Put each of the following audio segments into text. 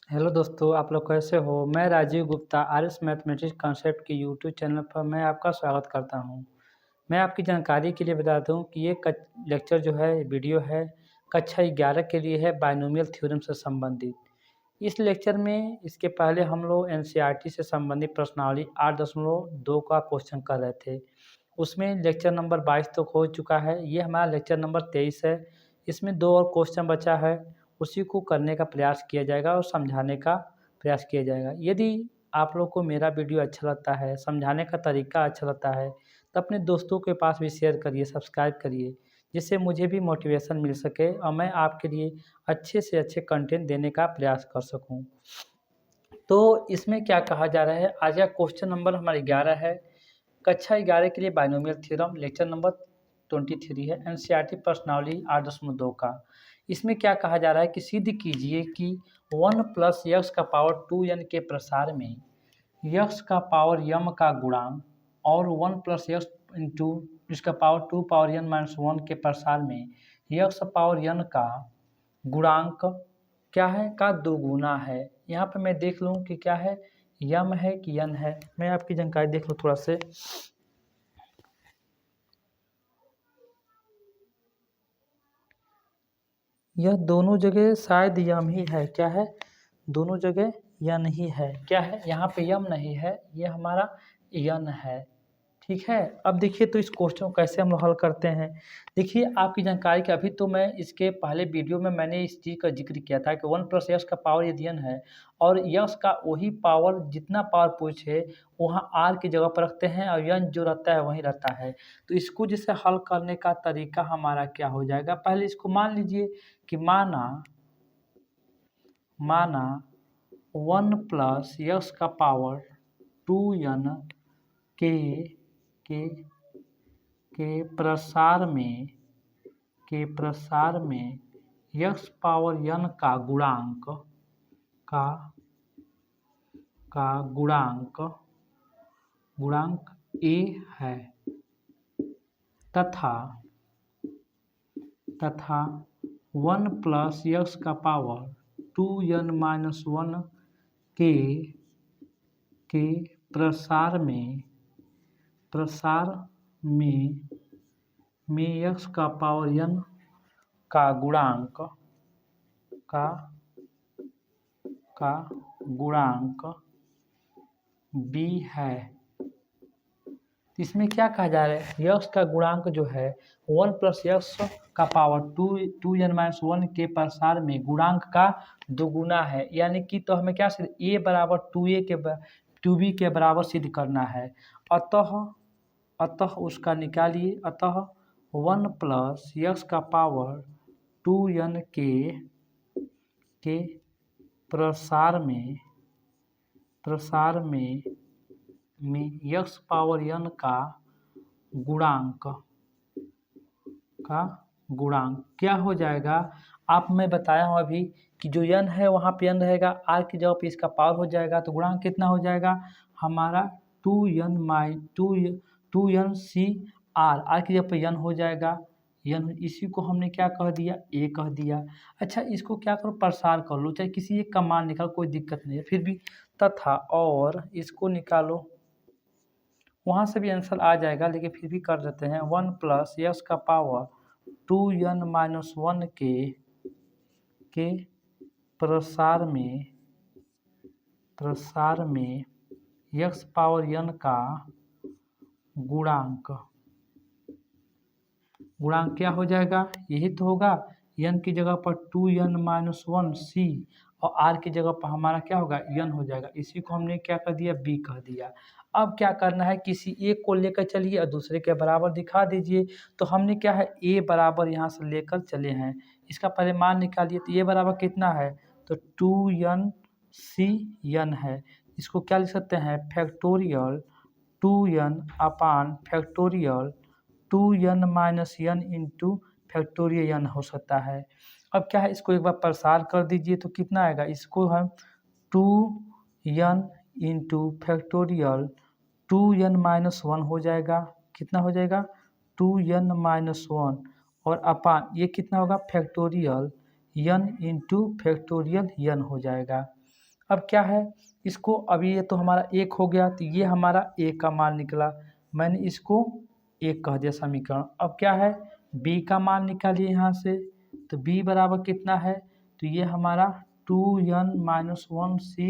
Hello दोस्तों, आप लोग कैसे हो? मैं राजीव गुप्ता आर्यस मैथमेटिक्स कॉन्सेप्ट के यूट्यूब चैनल पर मैं आपका स्वागत करता हूं। मैं आपकी जानकारी के लिए बता दूं कि ये लेक्चर जो है वीडियो है कक्षा 11 के लिए है बाइनोमियल थ्योरम से संबंधित। इस लेक्चर में इसके पहले हम लोग एनसीईआरटी से संबंधित प्रश्नावली 8.2 का क्वेश्चन कर रहे थे। उसमें लेक्चर नंबर 22 तक हो चुका है। ये हमारा लेक्चर नंबर 23 है। इसमें 2 और क्वेश्चन बचा है, उसी को करने का प्रयास किया जाएगा और समझाने का प्रयास किया जाएगा। यदि आप लोग को मेरा वीडियो अच्छा लगता है, समझाने का तरीका अच्छा लगता है, तो अपने दोस्तों के पास भी शेयर करिए, सब्सक्राइब करिए, जिससे मुझे भी मोटिवेशन मिल सके और मैं आपके लिए अच्छे से अच्छे कंटेंट देने का प्रयास कर सकूं। तो इसमें क्या कहा जा रहा है, आज का क्वेश्चन नंबर हमारा 11 है। कक्षा 11 के लिए बाइनोमियल थ्योरम लेक्चर नंबर 23 है, एनसीईआरटी प्रश्नावली 8.2 का। इसमें क्या कहा जा रहा है कि सिद्ध कीजिए कि 1 प्लस यक्स का पावर 2n के प्रसार में यक्स का पावर यम का गुणांक और 1 प्लस यक्स इंटू इसका पावर 2 पावर n माइनस 1 के प्रसार में यक्स पावर n का गुणांक क्या है का दोगुना है। यहाँ पे मैं देख लूँ कि क्या है, यम है कि n है। मैं आपकी जानकारी देख लूँ थोड़ा से। यह दोनों जगह शायद यम ही है। क्या है, दोनों जगह यन ही है। क्या है, यहाँ पे यम नहीं है, ये हमारा यन है। ठीक है, अब देखिए तो इस क्वेश्चन को कैसे हम हल करते हैं। देखिए आपकी जानकारी के अभी तो मैं इसके पहले वीडियो में मैंने इस चीज़ का जिक्र किया था कि 1 प्लस यक्स का पावर यदि n है और यक्स का वही पावर जितना पावर पूछे वहाँ r की जगह पर रखते हैं और n जो रहता है वही रहता है। तो इसको जैसे हल करने का तरीका हमारा क्या हो जाएगा, पहले इसको मान लीजिए कि माना 1 प्लस यक्स का पावर 2n के के प्रसार में यक्स पावर n का गुणांक a है तथा 1 प्लस यक्स का पावर 2n माइनस 1 के प्रसार में यक्स का पावर n का गुणांक b है। इसमें क्या कहा जा रहा है, यक्स का गुणांक जो है 1 प्लस यक्स का पावर 2n माइनस 1 के प्रसार में गुणांक का दोगुना है। यानी कि तो हमें क्या सिद्ध, a बराबर 2b के बराबर सिद्ध करना है। अतः उसका निकालिए। अतः 1 प्लस यक्स का पावर 2n के प्रसार में यक्स पावर n का गुणांक क्या हो जाएगा। आप मैं बताया हूँ अभी कि जो n है वहाँ पे n रहेगा, r की जगह पे इसका पावर हो जाएगा, तो गुणांक कितना हो जाएगा हमारा 2n c r की जगह पे n हो जाएगा। n इसी को हमने क्या कह दिया, a कह दिया। अच्छा, इसको क्या करो, प्रसार कर लो, चाहे किसी एक का मान निकालो, कोई दिक्कत नहीं है फिर भी। तथा और इसको निकालो, वहाँ से भी आंसर आ जाएगा, लेकिन फिर भी कर देते हैं। 1 प्लस यक्स का पावर 2n माइनस 1 के प्रसार में यक्स पावर n का गुणांक क्या हो जाएगा, यही तो होगा। n की जगह पर 2n माइनस 1 c और r की जगह पर हमारा क्या होगा, n हो जाएगा। इसी को हमने क्या कर दिया, b कह दिया। अब क्या करना है, किसी एक को लेकर चलिए और दूसरे के बराबर दिखा दीजिए। तो हमने क्या है, a बराबर यहाँ से लेकर चले हैं, इसका पहले मान निकालिए। तो a बराबर कितना है, तो 2n c n है। इसको क्या लिख सकते हैं, factorial 2n upon factorial 2n minus n into factorial n हो सकता है। अब क्या है, इसको एक बार प्रसार कर दीजिए तो कितना आएगा, इसको हम 2n into factorial 2n minus 1 हो जाएगा। कितना हो जाएगा, 2n माइनस 1 और अपान ये कितना होगा, factorial n into factorial n हो जाएगा। अब क्या है इसको, अभी ये तो हमारा 1 हो गया, तो ये हमारा a का मान निकला, मैंने इसको 1 कह दिया समीकरण। अब क्या है b का मान निकालिए यहाँ से, तो b बराबर कितना है, तो ये हमारा 2n - 1c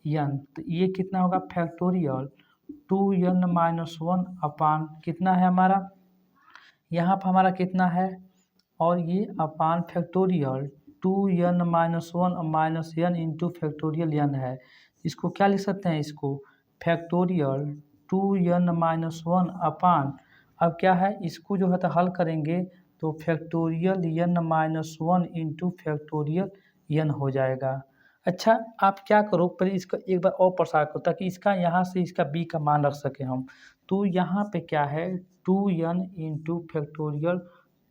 n, तो ये कितना होगा फैक्टोरियल 2n - 1 अपान कितना है हमारा, यहाँ पर हमारा कितना है, और ये upon factorial 2n - 1 - n into factorial n है। इसको क्या लिख सकते हैं, इसको फैक्टोरियल 2n - 1 अपान, अब क्या है इसको जो है तो हल करेंगे तो factorial n - 1 into factorial n हो जाएगा। अच्छा आप क्या करो पहले इसका एक बार और प्रसार करो ताकि इसका यहाँ से इसका b का मान रख सकें हम। तो यहाँ पे क्या है 2n इंटू फैक्टोरियल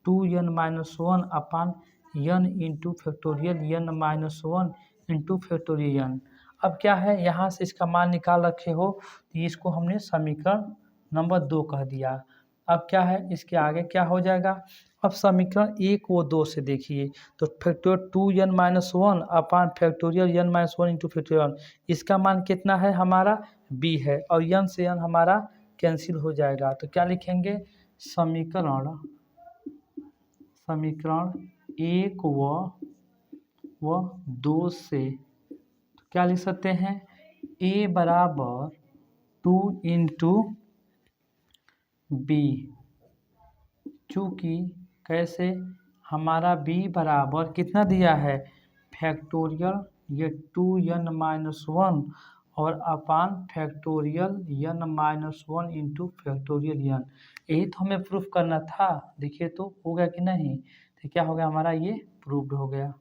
2n - 1 अपान n into factorial n - 1 into factorial n। अब क्या है यहाँ से इसका मान निकाल रखे हो, तो इसको हमने समीकरण नंबर 2 कह दिया। अब क्या है इसके आगे क्या हो जाएगा, अब समीकरण 1 व 2 से देखिए, तो factorial 2n - 1 upon factorial n - 1 into factorial, इसका मान कितना है हमारा b है, और n से n हमारा कैंसिल हो जाएगा, तो क्या लिखेंगे समीकरण 1 व 2 से, तो क्या लिख सकते हैं a बराबर 2 इंटू बी, चूँकि कैसे हमारा b बराबर कितना दिया है फैक्टोरियल ये 2n - 1 और upon factorial n - 1 into factorial n, यही तो हमें प्रूफ करना था। देखिए तो हो गया कि नहीं, तो क्या हो गया हमारा ये प्रूव्ड हो गया।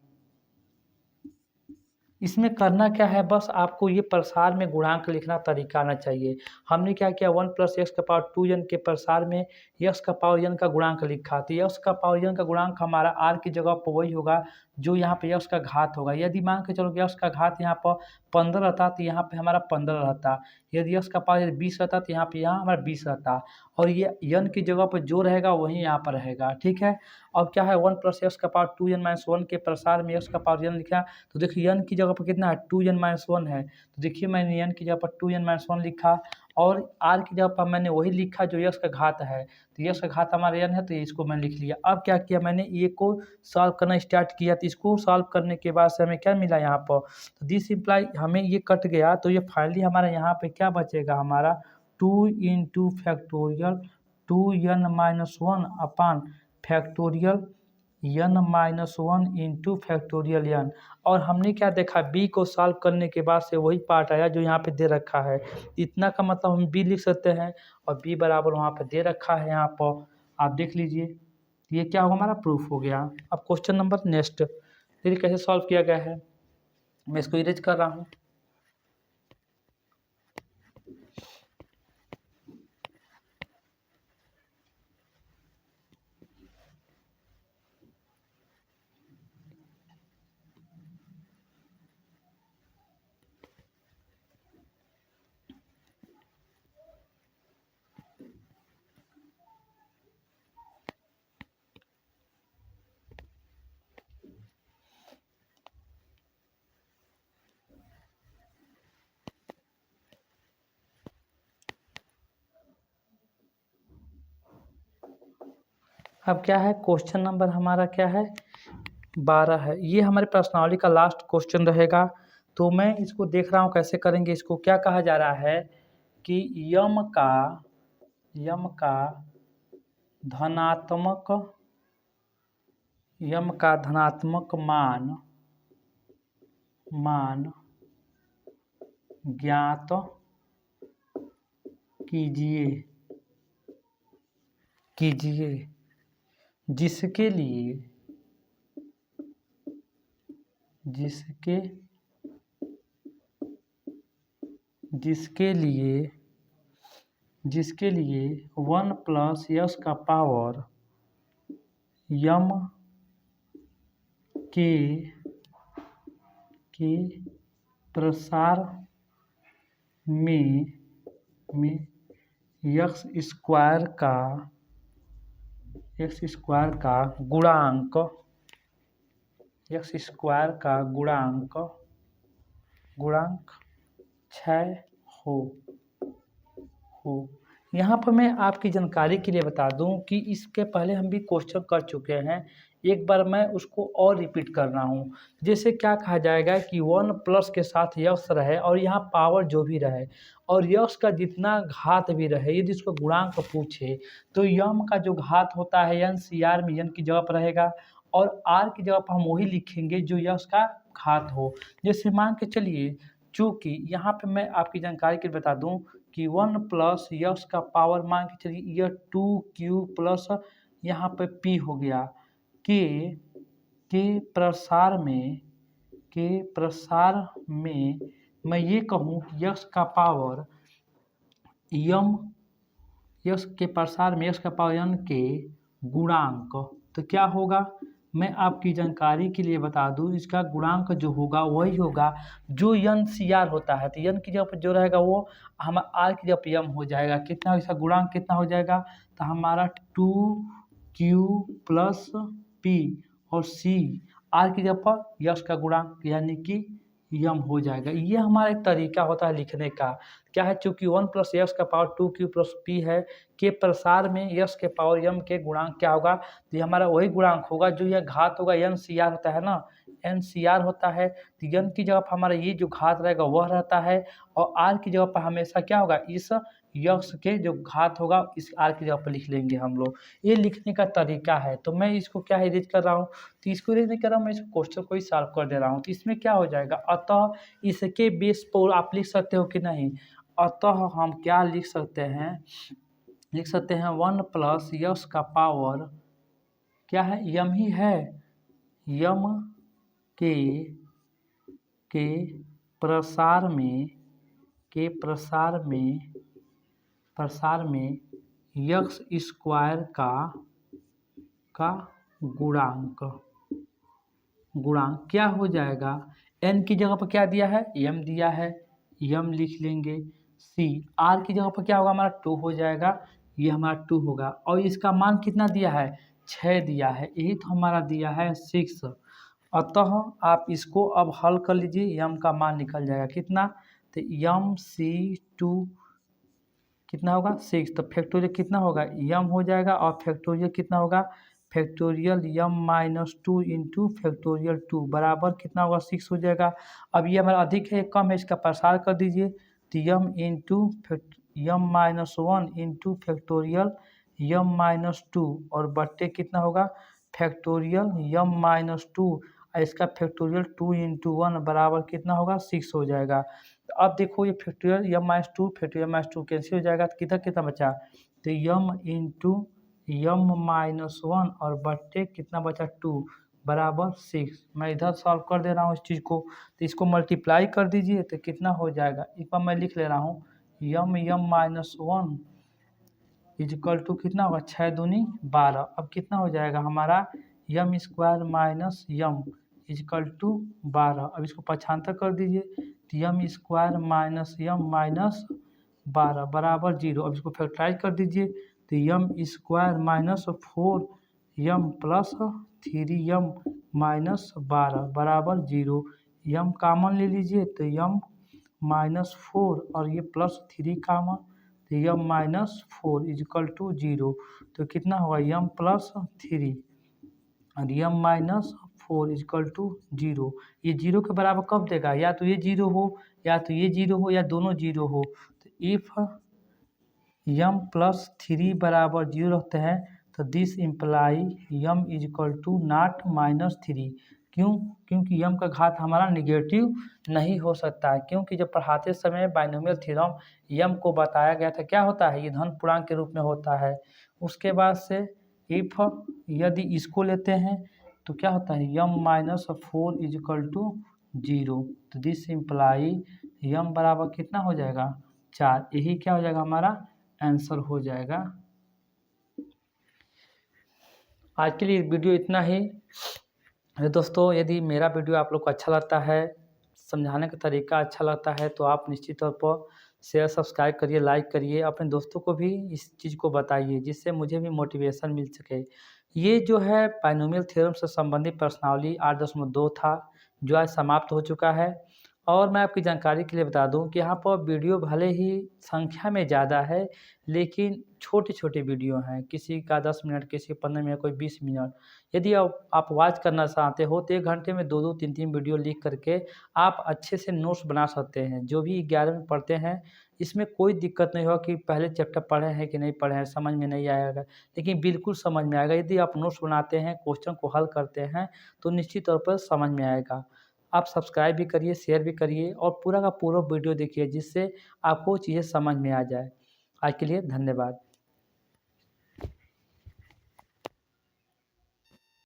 इसमें करना क्या है, बस आपको ये प्रसार में गुणांक लिखना तरीका आना चाहिए। हमने क्या किया 1 + x का पावर 2n के प्रसार में x का पावर n का गुणांक लिखा, तो x का पावर n का गुणांक हमारा r की जगह पर वही होगा जो यहाँ पे x का घात होगा। यदि मान के चलो कि x का घात यहाँ पर 15 रहता तो यहाँ पे हमारा 15 रहता, यदि x का पावर 20 रहता तो यहाँ पे हमारा 20 रहता, और ये n की जगह पर जो रहेगा वही यहाँ पर रहेगा, ठीक है। अब क्या है 1 + x का पावर 2n - 1 के प्रसार में x का पावर n लिखा, तो देखिए n की जगह पर कितना है 2n - 1 है, तो देखिए मैंने n की जगह पर 2n - 1 लिखा, और r की जगह पर मैंने वही लिखा जो x का घात है, तो x का घात हमारा n है, तो इसको मैंने लिख लिया। अब क्या किया मैंने ये को सॉल्व करना स्टार्ट किया, तो इसको सॉल्व करने के बाद से हमें क्या मिला यहाँ पर, तो दिस इम्प्लाई हमें ये कट गया, तो ये फाइनली हमारा यहाँ पे क्या बचेगा हमारा 2 into factorial 2n - 1 upon factorial n - 1 into factorial n। और हमने क्या देखा b को सॉल्व करने के बाद से वही पार्ट आया जो यहाँ पे दे रखा है, इतना का मतलब हम b लिख सकते हैं, और b बराबर वहाँ पे दे रखा है, यहाँ पर आप देख लीजिए, ये क्या होगा हमारा प्रूफ हो गया। अब क्वेश्चन नंबर नेक्स्ट देखिए कैसे सॉल्व किया गया है, मैं इसको इरेज कर रहा हूँ। अब क्या है क्वेश्चन नंबर हमारा क्या है 12 है, ये हमारे प्रश्नावली का लास्ट क्वेश्चन रहेगा। तो मैं इसको देख रहा हूँ कैसे करेंगे, इसको क्या कहा जा रहा है कि यम का धनात्मक मान ज्ञात कीजिए जिसके लिए 1 + x का पावर m के प्रसार में x स्क्वायर का गुणांक गुणांक क्षय हो। यहाँ पर मैं आपकी जानकारी के लिए बता दूं कि इसके पहले हम भी क्वेश्चन कर चुके हैं, एक बार मैं उसको और रिपीट कर रहा हूँ। जैसे क्या कहा जाएगा कि 1 प्लस के साथ यक्स रहे और यहाँ पावर जो भी रहे और यक्स का जितना घात भी रहे, यदि इसको गुणांक पूछे तो यम का जो घात होता है एन सी आर में एन की जगह पर रहेगा और आर की जगह पर हम वही लिखेंगे जो यक्स का घात हो। जैसे मान के चलिए, चूँकि यहाँ पे मैं आपकी जानकारी के लिए बता दूं कि 1 प्लस यक्स का पावर मान के चलिए यह 2q प्लस यहाँ पे p हो गया के प्रसार में मैं ये कहूँ यक्स का पावर यम, यक्स के प्रसार में यक्स का पावर n के गुणांक, तो क्या होगा मैं आपकी जानकारी के लिए बता दूं, इसका गुणांक जो होगा वही होगा जो एन सी आर होता है। तो एन की जगह पर जो रहेगा वो हम आर की जगह पर एम हो जाएगा। कितना इसका गुणांक कितना हो जाएगा, तो हमारा 2q प्लस p और c आर की जगह पर यक्स का गुणांक यानी कि यम हो जाएगा। ये हमारा एक तरीका होता है लिखने का। क्या है, चूँकि 1 प्लस यक्स का पावर 2q प्लस p है के प्रसार में यक्स के पावर यम के गुणांक क्या होगा, तो ये हमारा वही गुणांक होगा जो यह घात होगा एन सी आर होता है ना, एन सी आर होता है। तो एन की जगह पर हमारा ये जो घात रहेगा वह रहता है और आर की जगह पर हमेशा क्या होगा इस यक्स के जो घात होगा इस आर की जगह पर लिख लेंगे हम लोग। ये लिखने का तरीका है। तो मैं इसको क्या इरेज कर रहा हूँ, तो इसको इरेज नहीं कर रहा हूँ, मैं इस क्वेश्चन को ही सॉल्व कर दे रहा हूँ। तो इसमें क्या हो जाएगा, अतः इसके बेस पर आप लिख सकते हो कि नहीं, अतः हम क्या लिख सकते हैं, लिख सकते हैं 1 प्लस यक्स का पावर क्या है यम ही है, यम के प्रसार में यक्स स्क्वायर का गुणांक क्या हो जाएगा, n की जगह पर क्या दिया है m दिया है, m लिख लेंगे। c r की जगह पर क्या होगा हमारा 2 हो जाएगा, ये हमारा 2 होगा और इसका मान कितना दिया है 6 दिया है, यही तो हमारा दिया है 6। अतः आप इसको अब हल कर लीजिए, m का मान निकल जाएगा कितना, तो mc2 कितना होगा 6, तो फैक्टोरियल कितना होगा m हो जाएगा और फैक्टोरियल कितना होगा factorial m minus 2 into factorial 2 बराबर कितना होगा 6 हो जाएगा। अब ये हमारा अधिक है कम है, इसका प्रसार कर दीजिए, तो m into m minus 1 into factorial m minus 2 और बट्टे कितना होगा फैक्टोरियल m माइनस 2, इसका फैक्टोरियल 2 इंटू 1 बराबर कितना होगा 6 हो जाएगा। तो अब देखो ये factorial m minus 2 factorial minus 2 cancel हो जाएगा, तो कितना कितना बचा, तो m इंटू m माइनस 1 और बट्टे कितना बचा 2 बराबर 6। मैं इधर सॉल्व कर दे रहा हूँ इस चीज़ को, तो इसको मल्टीप्लाई कर दीजिए तो कितना हो जाएगा, एक बार मैं लिख ले रहा हूँ m माइनस 1 इजकल टू कितना होगा 6 दूनी 12। अब कितना हो जाएगा हमारा m square minus m is equal to 12। अब इसको पक्षांतर कर दीजिए, तो m square minus m minus 12 बराबर 0। अब इसको फैक्टराइज कर दीजिए, तो m square minus 4m plus 3m minus 12 बराबर 0। m कामन ले लीजिए, तो m माइनस 4 और ये प्लस 3 कामन, तो m माइनस 4 इजकल टू 0। तो कितना होगा m प्लस 3 और m माइनस 4 इजकल टू 0। ये 0 के बराबर कब देगा, या तो ये 0 हो या तो ये 0 हो या दोनों 0 हो। तो इफ m प्लस 3 बराबर 0 रखते हैं तो this implies m is equal to not minus 3। क्यों, क्योंकि m का घात हमारा निगेटिव नहीं हो सकता है, क्योंकि जब पढ़ाते समय बाइनोमियल थ्योरम m को बताया गया था क्या होता है ये धन पूर्णांक के रूप में होता है। उसके बाद से इफ यदि इसको लेते हैं तो क्या होता है m माइनस 4 इजकल टू 0। तो दिस इम्प्लाई m बराबर कितना हो जाएगा 4, यही क्या हो जाएगा हमारा आंसर हो जाएगा। आज के लिए वीडियो इतना ही। दोस्तों यदि मेरा वीडियो आप लोग को अच्छा लगता है, समझाने का तरीका अच्छा लगता है, तो आप निश्चित तौर पर शेयर सब्सक्राइब करिए, लाइक करिए, अपने दोस्तों को भी इस चीज़ को बताइए जिससे मुझे भी मोटिवेशन मिल सके। ये जो है बाइनोमियल थ्योरम से संबंधित प्रश्नावली 8.2 था जो आज समाप्त हो चुका है और मैं आपकी जानकारी के लिए बता दूं कि यहाँ पर वीडियो भले ही संख्या में ज़्यादा है, लेकिन छोटे-छोटे वीडियो हैं। किसी का 10 मिनट, किसी का 15 मिनट, कोई 20 मिनट। यदि आप वॉच करना चाहते हो तो 1 घंटे में 2-2, 3-3 वीडियो लिख करके आप अच्छे से नोट्स बना सकते हैं। जो भी 11वीं में पढ़ते हैं, इसमें कोई दिक्कत नहीं होगा कि पहले चैप्टर पढ़े हैं कि नहीं पढ़े हैं, समझ में नहीं आएगा। लेकिन बिल्कुल समझ में आएगा यदि आप नोट्स बनाते हैं, क्वेश्चन को हल करते हैं, तो निश्चित तौर पर समझ में आएगा। आप सब्सक्राइब भी करिए, शेयर भी करिए और पूरा का पूरा वीडियो देखिए जिससे आपको चीज़ें समझ में आ जाए। आज के लिए धन्यवाद।